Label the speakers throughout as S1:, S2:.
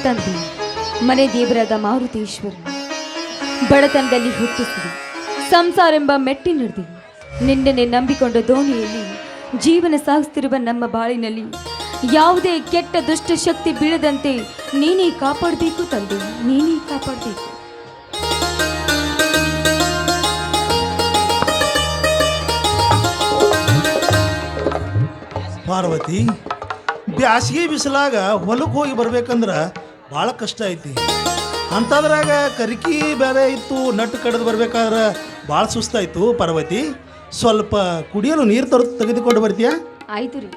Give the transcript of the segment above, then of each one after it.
S1: ತಂದೆ ಮನೆ ದೇವರಾದ ಮಾರುತೇಶ್ವರ ಬಡತನದಲ್ಲಿ ಹುಟ್ಟಿಸಿದೆ, ಸಂಸಾರೆಂಬ ಮೆಟ್ಟಿ ನಡೆದಿ ನಿನ್ನೆ ನಂಬಿಕೊಂಡ ದೋಣಿಯಲ್ಲಿ ಜೀವನ ಸಾಗಿಸುತ್ತಿರುವ ನಮ್ಮ ಬಾಳಿನಲ್ಲಿ ಯಾವುದೇ ಕೆಟ್ಟ ದುಷ್ಟ ಶಕ್ತಿ ಬೀಳದಂತೆ ನೀನೇ ಕಾಪಾಡಬೇಕು ತಂದೆ, ನೀನೇ ಕಾಪಾಡಬೇಕು.
S2: ಪಾರ್ವತಿ, ಬ್ಯಾಸಿಗೆ ಬಿಸಿಲಾಗ ಹೊಲಕ್ಕೆ ಹೋಗಿ ಬರ್ಬೇಕಂದ್ರೆ ಭಾಳ ಕಷ್ಟ ಐತಿ. ಅಂಥದ್ರಾಗ ಕರಿಕಿ ಬೇರೆ ಇತ್ತು, ನಟ್ಟು ಕಡ್ದು ಬರ್ಬೇಕಾದ್ರೆ ಭಾಳ ಸುಸ್ತಾಯಿತು. ಪಾರ್ವತಿ, ಸ್ವಲ್ಪ ಕುಡಿಯಲು ನೀರು ತೆಗೆದುಕೊಂಡು ಬರ್ತೀಯಾ?
S1: ಆಯ್ತು ರೀ.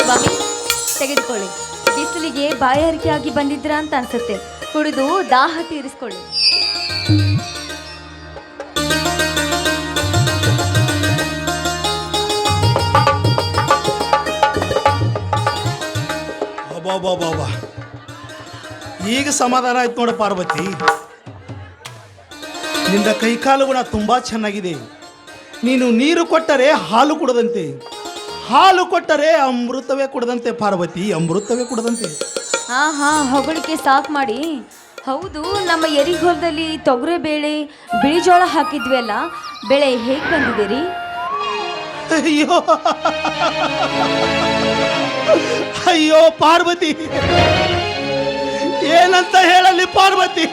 S1: ಸ್ವಾಮಿ ತೆಗೆದುಕೊಳ್ಳಿ. ಬಿಸಿಲಿಗೆ ಬಾಯಾರಿಕೆ ಆಗಿ ಬಂದಿದ್ರ ಅಂತ ಅನ್ಸುತ್ತೆ, ಕುಡಿದು ದಾಹ ತೀರಿಸ್ಕೊಳ್ಳಿ.
S2: ಬಾಬಾ, ಈಗ ಸಮಾಧಾನ ಆಯ್ತು ನೋಡ ಪಾರ್ವತಿ. ನಿನ್ನ ಕೈಕಾಲುಗುಣ ತುಂಬಾ ಚೆನ್ನಾಗಿದೆ. ನೀನು ನೀರು ಕೊಟ್ಟರೆ ಹಾಲು ಕುಡದಂತೆ, ಹಾಲು ಕೊಟ್ಟರೆ ಅಮೃತವೇ ಕುಡದಂತೆ ಪಾರ್ವತಿ, ಅಮೃತವೇ ಕುಡದಂತೆ.
S1: ಹಾ ಹೊಗಳಿಕೆ ಸಾಕು ಮಾಡಿ. ಹೌದು, ನಮ್ಮ ಎರಿಹೊಲದಲ್ಲಿ ತೊಗರೆ ಬೇಳೆ ಬಿಳಿ ಜೋಳ ಹಾಕಿದ್ವಿ ಅಲ್ಲ, ಬೆಳೆ ಹೇಗೆ ಬಂದಿದೆ ರೀ?
S2: ಅಯ್ಯೋ ಅಯ್ಯೋ ಪಾರ್ವತಿ, ಏನಂತ ಹೇಳಲಿ ಪಾರ್ವತಿ.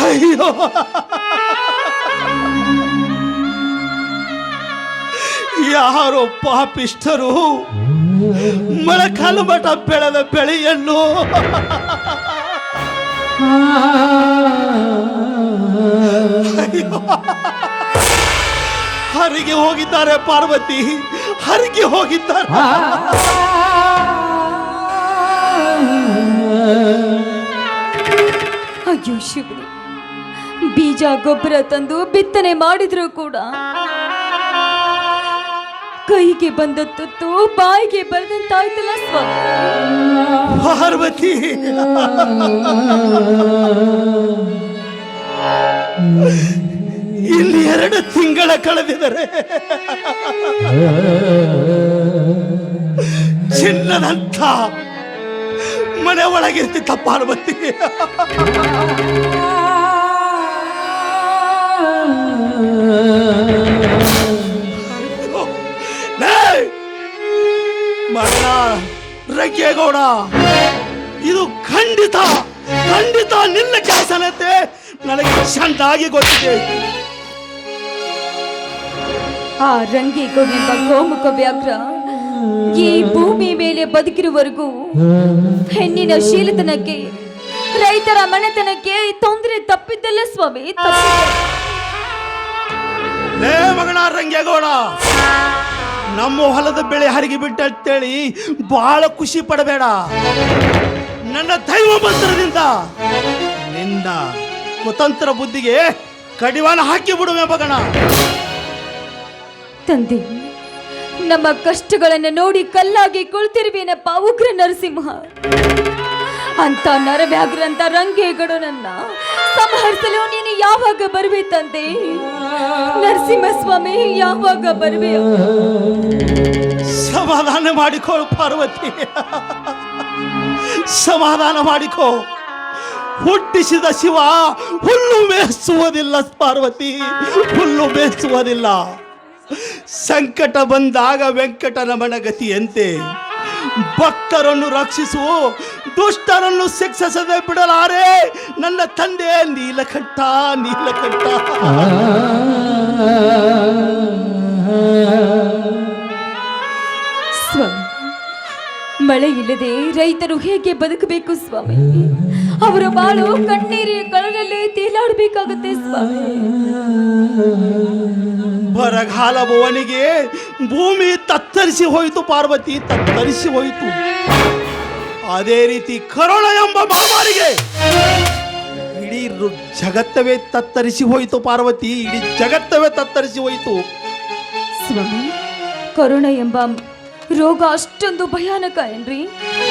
S2: ಅಯ್ಯೋ ಯಾರೋ ಪಾಪಿಷ್ಠರು ಮೊಳಕಾಲು ಮಠ ಬೆಳೆದ ಬೆಳೆಯನ್ನು ಹರಿಗೆ ಹೋಗಿದ್ದಾರೆ ಪಾರ್ವತಿ, ಹರಿಗೆ ಹೋಗಿದ್ದಾರೆ.
S1: ಅಯ್ಯೋ ಶಿವನೇ, ಬೀಜ ಗೊಬ್ಬರ ತಂದು ಬಿತ್ತನೆ ಮಾಡಿದ್ರು ಕೂಡ ಕೈಗೆ ಬಂದ ತುತ್ತು ಬಾಯಿಗೆ ಬರೆದಂತಾಯ್ತಲ್ಲ ಸ್ವಾಮಿ.
S2: ಪಾರ್ವತಿ, ಇಲ್ಲಿ 2 ತಿಂಗಳ ಕಳೆದಿದ್ದಾರೆ. ಚಿನ್ನದಂಥ ಮನೆ ಒಳಗಿರ್ತಿತ್ತ ಪಾರ್ವತಿ. ಮಗನ ರಂಗೇಗೌಡ, ಇದು ಖಂಡಿತ ಖಂಡಿತ ನಿನ್ನ ಕೆಲಸನತೆ ನನಗೆ ಚಂದಾಗಿ ಗೊತ್ತಿದೆ.
S1: ಆ ರಂಗೇಗೌಡೆಂಬ ಗೋಮುಖ ವ್ಯಾಘ್ರ ಈ ಭೂಮಿ ಮೇಲೆ ಬದುಕಿರುವವರೆಗೂ ಹೆಣ್ಣಿನ ಶೀಲತನಕ್ಕೆ, ರೈತರ ಮನೆತನಕ್ಕೆ ತೊಂದರೆ ತಪ್ಪಿದ್ದಲ್ಲ ಸ್ವಾಮಿ,
S2: ಲೇ ಮಗನ ರಂಗೇಗೌಡ, ನಮ್ಮ ಹೊಲದ ಬೆಳೆ ಹರಿಗೆ ಬಿಟ್ಟಂತೇಳಿ ಬಹಳ ಖುಷಿ ಪಡಬೇಡ. ನನ್ನ ದೈವ ಮಂತ್ರದಿಂದ ನಿನ್ನ ಕುತಂತ್ರ ಬುದ್ಧಿಗೆ ಕಡಿವಾಣ ಹಾಕಿ ಬಿಡುವೆ ಮಗನ.
S1: ತಂದೆ, ನಮ್ಮ ಕಷ್ಟಗಳನ್ನು ನೋಡಿ ಕಲ್ಲಾಗಿ ಕುಳಿತಿರುವೇನಪ್ಪ ಉಗ್ರ ನರಸಿಂಹ. ಅಂತ ನರವ್ಯಾಘ್ರ ಅಂತ ರಂಗೇಗೌಡನನ್ನ ಸಂಹರಿಸಲು ನೀನು ಯಾವಾಗ ಬರುವೆ ತಂದೆ? ನರಸಿಂಹ ಸ್ವಾಮಿ, ಯಾವಾಗ ಬರುವೆ?
S2: ಸಮಾಧಾನ ಮಾಡಿಕೋ ಪಾರ್ವತಿ, ಸಮಾಧಾನ ಮಾಡಿಕೋ. ಹುಟ್ಟಿಸಿದ ಶಿವ ಹುಲ್ಲು ಮೇಯಿಸುವುದಿಲ್ಲ ಪಾರ್ವತಿ, ಹುಲ್ಲು ಮೇಯಿಸುವುದಿಲ್ಲ. ಸಂಕಟ ಬಂದಾಗ ವೆಂಕಟರಮಣ ಗತಿಯಂತೆ ಭಕ್ತರನ್ನು ರಕ್ಷಿಸು, ದುಷ್ಟರನ್ನು ಶಿಕ್ಷಿಸದೆ ಬಿಡಲಾರೆ ನನ್ನ ತಂದೆ ನೀಲಕಂಠ, ನೀಲಕಂಠ.
S1: ಸ್ವಾಮಿ, ಮಳೆ ಇಲ್ಲದೆ ರೈತರು ಹೇಗೆ ಬದುಕಬೇಕು ಸ್ವಾಮಿ? ಅವರ ಬಾಳು ಕಣ್ಣೀರಿನ ಕಳಲಲ್ಲಿ ತೇಲಾಡಬೇಕಾಗುತ್ತೆ ಸ್ವಾಮಿ.
S2: ಬರಗಾಲ ಭುವನಿಗೆ ಭೂಮಿ ತತ್ತರಿಸಿ ಹೋಯಿತು ಪಾರ್ವತಿ, ತತ್ತರಿಸಿ ಹೋಯಿತು. ಅದೇ ರೀತಿ ಕರೋನಾ ಎಂಬ ಮಹಾಮಾರಿಗೆ ಇಡೀ ಜಗತ್ತವೇ ತತ್ತರಿಸಿ ಹೋಯಿತು ಪಾರ್ವತಿ, ಇಡೀ ಜಗತ್ತವೇ ತತ್ತರಿಸಿ ಹೋಯಿತು.
S1: ಸ್ವಾಮಿ, ಕೊರೋನಾ ಎಂಬ ರೋಗ ಅಷ್ಟೊಂದು ಭಯಾನಕ ಏನ್ರಿ?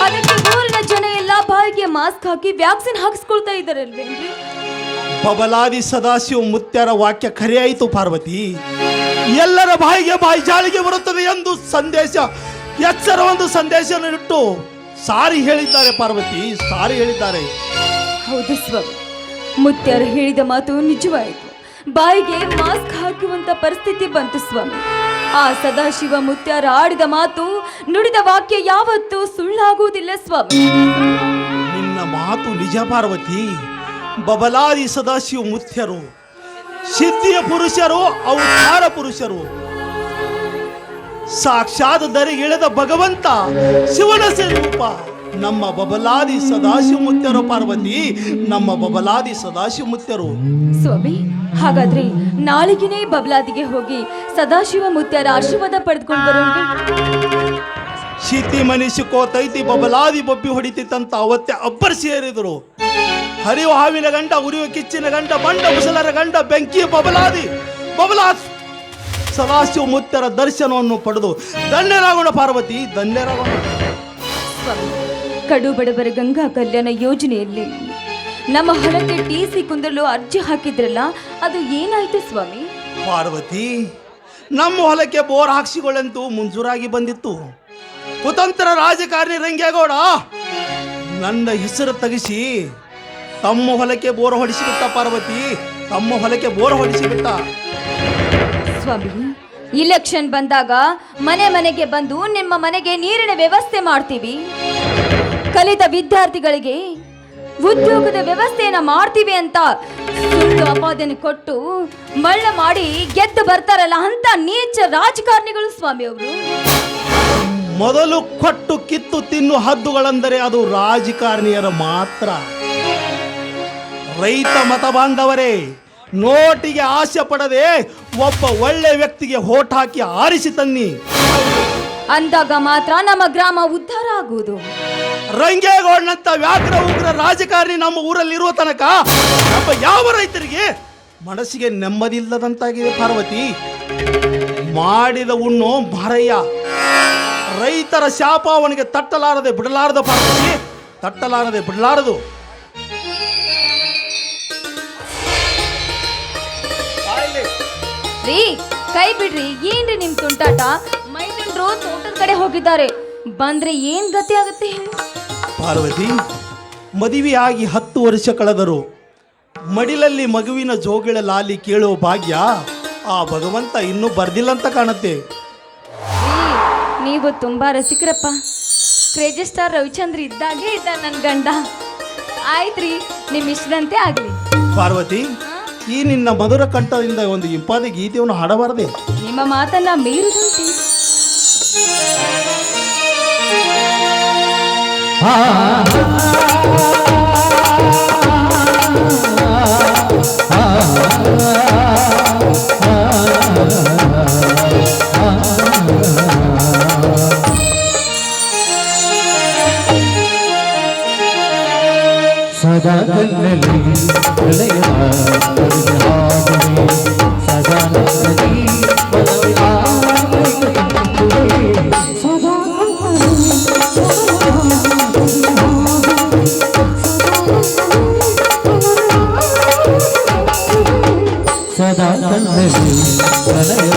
S1: ಅದಕ್ಕೆ ಊರಿನ ಜನ ಎಲ್ಲ ಬಾಯಿಗೆ ಮಾಸ್ಕ್ ಹಾಕಿ ವ್ಯಾಕ್ಸಿನ್ ಹಾಕಿಸ್ಕೊಳ್ತಾ ಇದ್ದಾರಲ್ವೇನ್ರಿ?
S2: ಬಬಲಾದಿ ಸದಾಶಿವ ಮುತ್ಯರ ವಾಕ್ಯ ಖರೆಯಾಯಿತು ಪಾರ್ವತಿ. ಎಲ್ಲರ ಬಾಯಿಗೆ ಬಾಯಿ ಜಾಳಿಗೆ ಬರುತ್ತದೆ ಎಂದು ಸಂದೇಶ, ಎಚ್ಚರ ಒಂದು ಸಂದೇಶ ಇಟ್ಟು ಸಾರಿ ಹೇಳಿದ್ದಾರೆ ಪಾರ್ವತಿ, ಸಾರಿ ಹೇಳಿದ್ದಾರೆ.
S1: ಹೌದು ಸ್ವಾಮಿ, ಮುತ್ಯಾರು ಹೇಳಿದ ಮಾತು ನಿಜವಾಯಿತು. ಬಾಯಿಗೆ ಮಾಸ್ಕ್ ಹಾಕುವಂತ ಪರಿಸ್ಥಿತಿ ಬಂತು ಸ್ವಾಮಿ. ಆ ಸದಾಶಿವ ಮುತ್ಯಾರ ಆಡಿದ ಮಾತು, ನುಡಿದ ವಾಕ್ಯ ಯಾವತ್ತೂ ಸುಳ್ಳಾಗುವುದಿಲ್ಲ ಸ್ವಾಮಿ.
S2: ನಿನ್ನ ಮಾತು ನಿಜ ಪಾರ್ವತಿ. ಬಬಲಾದಿ ಸದಾಶಿವ ಮುತ್ಯರು ಸಿದ್ಧಿಯ ಪುರುಷರು, ಅವತಾರ ಪುರುಷರು, ಸಾಕ್ಷಾತ್ ದರಿಗಿಳಿದ ಭಗವಂತ ಶಿವನ ಸ್ವರೂಪ ನಮ್ಮ ಬಬಲಾದಿ ಸದಾಶಿವ ಮುತ್ಯರು ಪಾರ್ವತಿ, ನಮ್ಮ ಬಬಲಾದಿ ಸದಾಶಿವ ಮುತ್ಯರು.
S1: ಸ್ವಾಮಿ, ಹಾಗಾದ್ರೆ ನಾಳಿಗೆನೇ ಬಬಲಾದಿಗೆ ಹೋಗಿ ಸದಾಶಿವ ಮುತ್ಯಾರ ಆಶೀರ್ವಾದ ಪಡೆದುಕೊಂಡು ಬರೋಣ.
S2: ಶೀತಿ ಮನಿಸಿಕೋತೈತಿ ಬಬಲಾದಿ ಬೊಬ್ಬಿ ಹೊಡಿತಿತ್ತಂತ ಅವತ್ತೆ ಅಬ್ಬರ್ ಸೇರಿದರು. ಹರಿಯುವ ಹಾವಿನ ಗಂಡ, ಉರಿಯುವ ಕಿಚ್ಚಿನ ಗಂಡ, ಬಂಡ ಮುಸಲರ ಗಂಡ, ಬೆಂಕಿ ಬಬಲಾದಿ ಸದಾಶಿವ ಮುತ್ಯರ ದರ್ಶನವನ್ನು ಪಡೆದು ಧನ್ಯರಾಗೋಣ ಪಾರ್ವತಿ, ಧನ್ಯರಾಗೋಣ.
S1: ಸ್ವಾಮಿ, ಕಡು ಬಡವರ ಗಂಗಾ ಕಲ್ಯಾಣ ಯೋಜನೆಯಲ್ಲಿ ನಮ್ಮ ಹೊಲಕ್ಕೆ ಟಿಸಿ ಕುಂದಲು ಅರ್ಜಿ ಹಾಕಿದ್ರಲ್ಲ, ಅದು ಏನಾಯ್ತು ಸ್ವಾಮಿ?
S2: ಪಾರ್ವತಿ, ನಮ್ಮ ಹೊಲಕ್ಕೆ ಬೋರ್ ಹಾಕ್ಸಿಕೊಳ್ಳಂತೂ ಮಂಜೂರಾಗಿ ಬಂದಿತ್ತು. ಕುತಂತ್ರ ರಾಜಕಾರಣಿ ರಂಗೇಗೌಡ ನನ್ನ ಹೆಸರು ತೆಗಿಸಿ ತಮ್ಮ ಹೊಲಕ್ಕೆ ಬೋರ್ ಹೊಡಿಸಿಬಿಟ್ಟ ಪಾರ್ವತಿ, ತಮ್ಮ ಹೊಲಕ್ಕೆ ಬೋರ್ ಹೊಡಿಸಿಬಿಟ್ಟ.
S1: ಸ್ವಾಮಿ, ಇಲೆಕ್ಷನ್ ಬಂದಾಗ ಮನೆ ಮನೆಗೆ ಬಂದು ನಿಮ್ಮ ಮನೆಗೆ ನೀರಿನ ವ್ಯವಸ್ಥೆ ಮಾಡ್ತೀವಿ, ಕಲಿತ ವಿದ್ಯಾರ್ಥಿಗಳಿಗೆ ಉದ್ಯೋಗದ ವ್ಯವಸ್ಥೆಯನ್ನ ಮಾಡ್ತೀವಿ ಅಂತ ಸುಳ್ಳು ಅಪಾದನೆ ಕೊಟ್ಟು ಮಳ್ಳ ಮಾಡಿ ಗೆದ್ದು ಬರ್ತಾರಲ್ಲ ಅಂತ ನೀಚ ರಾಜಕಾರಣಿಗಳು ಸ್ವಾಮಿ ಅವರು.
S2: ಮೊದಲು ಕೊಟ್ಟು ಕಿತ್ತು ತಿನ್ನು ಹದ್ದುಗಳೆಂದರೆ ಅದು ರಾಜಕಾರಣಿಯರ ಮಾತ್ರ. ರೈತ ಮತ ಬಾಂಧವರೇ, ನೋಟಿಗೆ ಆಸೆ ಪಡದೆ ಒಬ್ಬ ಒಳ್ಳೆ ವ್ಯಕ್ತಿಗೆ ಹೋಟ್ ಹಾಕಿ ಆರಿಸಿ ತನ್ನಿ,
S1: ಅಂದಾಗ ಮಾತ್ರ ನಮ್ಮ ಗ್ರಾಮ ಉದ್ಧಾರ ಆಗುವುದು.
S2: ರಂಗೇಗೌಡನಂತ ವ್ಯಾಘ್ರ ಉಗ್ರ ರಾಜಕಾರಣಿ ನಮ್ಮ ಊರಲ್ಲಿ ಇರುವ ತನಕ ನಮ್ಮ ಯಾವ ರೈತರಿಗೆ ಮನಸ್ಸಿಗೆ ನೆಮ್ಮದಿ ಇಲ್ಲದಂತಾಗಿದೆ ಪಾರ್ವತಿ. ಮಾಡಿದ ಉಣ್ಣು ಮಾರಯ್ಯ. ರೈತರ ಶಾಪ ಅವನಿಗೆ ತಟ್ಟಲಾರದೆ ಬಿಡಲಾರದು ಪಾರ್ವತಿ, ತಟ್ಟಲಾರದೆ ಬಿಡಲಾರದು.
S1: ರೀ, ಕೈ ಬಿಡ್ರಿ, ಏನ್ರಿ ನಿಮ್ ತುಂಟಾಟ? ಮೈದಂಡ್ರು ತೋಟದ ಕಡೆ ಹೋಗಿದ್ದಾರೆ, ಬಂದ್ರೆ ಏನ್ ಗತಿ ಆಗುತ್ತೆ ಹೇಳಿ?
S2: ಪಾರ್ವತಿ, ಮದುವೆಯಾಗಿ 10 ವರ್ಷ ಕಳೆದರು. ಮಡಿಲಲ್ಲಿ ಮಗುವಿನ ಜೋಗಿಳ ಲಾಲಿ ಕೇಳುವ ಭಾಗ್ಯ ಆ ಭಗವಂತ ಇನ್ನೂ ಬರ್ದಿಲ್ಲ ಅಂತ ಕಾಣುತ್ತೆ.
S1: ನೀವು ತುಂಬಾ ರಸಿಕರಪ್ಪ. ಕ್ರೇಜಿ ಸ್ಟಾರ್ ರವಿಚಂದ್ರ ಇದ್ದಾಗೆ ಇದ್ದ ನನ್ನ ಗಂಡ. ಆಯ್ತ್ರಿ, ನಿಮ್ ಇಷ್ಟದಂತೆ ಆಗ್ಲಿ.
S2: ಪಾರ್ವತಿ, ಈ ನಿನ್ನ ಮಧುರ ಕಂಠದಿಂದ ಒಂದು ಇಂಪಾದ ಗೀತೆಯನ್ನು ಹಾಡಬಾರದೆ?
S1: ನಿಮ್ಮ ಮಾತನ್ನ ಮೀರುದಂತೆ.
S3: ಸದಾ ಕಣ್ಣಲ್ಲಿ ಪ್ರಳಯ ಸದಾ ನನ್ನಲ್ಲಿ ಸದಾ ಕಣ್ಣಲ್ಲಿ ಪ್ರಳಯ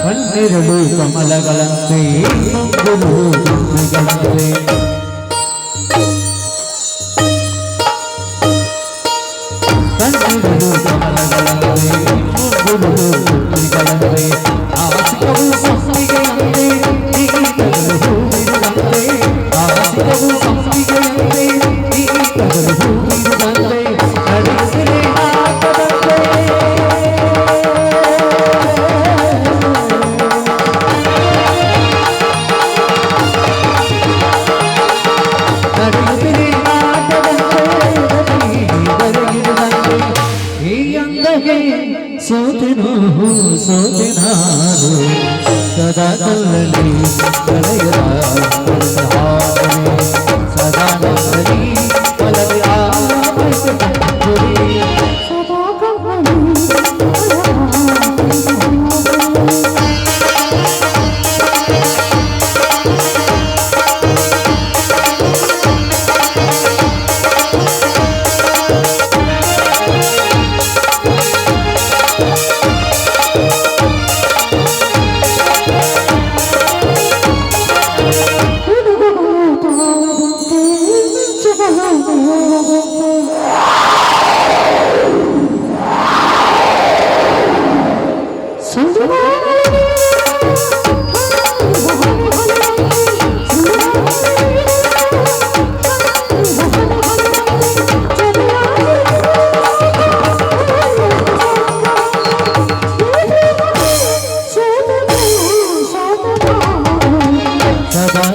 S3: ಕಣ್ಣೆರಡು ಕಮಲಗಳಂತೆ ಗುರುಗಳಂತೆ ಕಣ್ಣೆರಡು ಕಮಲಗಳಂತೆ ಗುರುಗಳಂತೆ ಆಸಿಕವು ಸಂಪಿಗೆಯಂತೆ ನೀತಗಳು ಹೂವಿರುವಂತೆ ಆಸಿಕವು ಸಂಪಿಗೆಯಂತೆ ನೀತಗಳು ಹೂವಿರುವಂತೆ ನಡೆಸಿರೆ ಆಟದಂತೆ ಈ ಚಂದಗೆ ಸೋತೆನು ಸೋತೆ ನಾನು ಸದಾ ಕಲ್ಲಲ್ಲಿ ಕಳೆಯದ ಹಾಗನೆ ಸದಾ ನನ್ನಲ್ಲಿ ಒಲವೇ ಆವರಿಸಿ ಬಂದುರಿ. ಸದಾ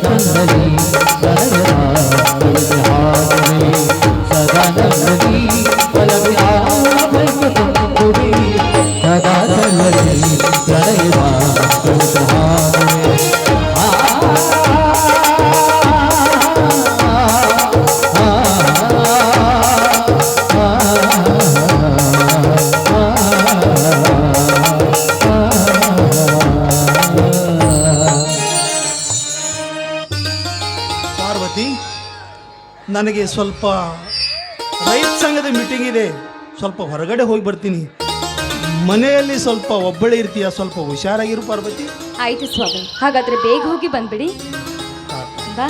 S3: ನನ್ನಲ್ಲಿ ಕಳೆಯದ ಹಾಗನೆ ಸದಾ ನನ್ನಲ್ಲಿ ಒಲವೇ ಆವರಿಸಿ ಬಂದುರಿ. ಸದಾ ಕಲ್ಲಲ್ಲಿ ಕಳೆಯದ ಹಾಗನೆ
S2: ಪಾರ್ವತಿ, ನನಗೆ ಸ್ವಲ್ಪ ರೈತ ಸಂಘದ ಮೀಟಿಂಗ್ ಇದೆ, ಸ್ವಲ್ಪ ಹೊರಗಡೆ ಹೋಗಿ ಬರ್ತೀನಿ. ಮನೆಯಲ್ಲಿ ಸ್ವಲ್ಪ ಒಬ್ಬಳೇ ಇರ್ತೀಯ, ಸ್ವಲ್ಪ ಹುಷಾರಾಗಿರು ಪಾರ್ವತಿ.
S1: ಆಯ್ತು ಸ್ವಾಮಿ, ಹಾಗಾದ್ರೆ ಬೇಗ ಹೋಗಿ ಬಂದ್ಬಿಡಿ. ಬಾ.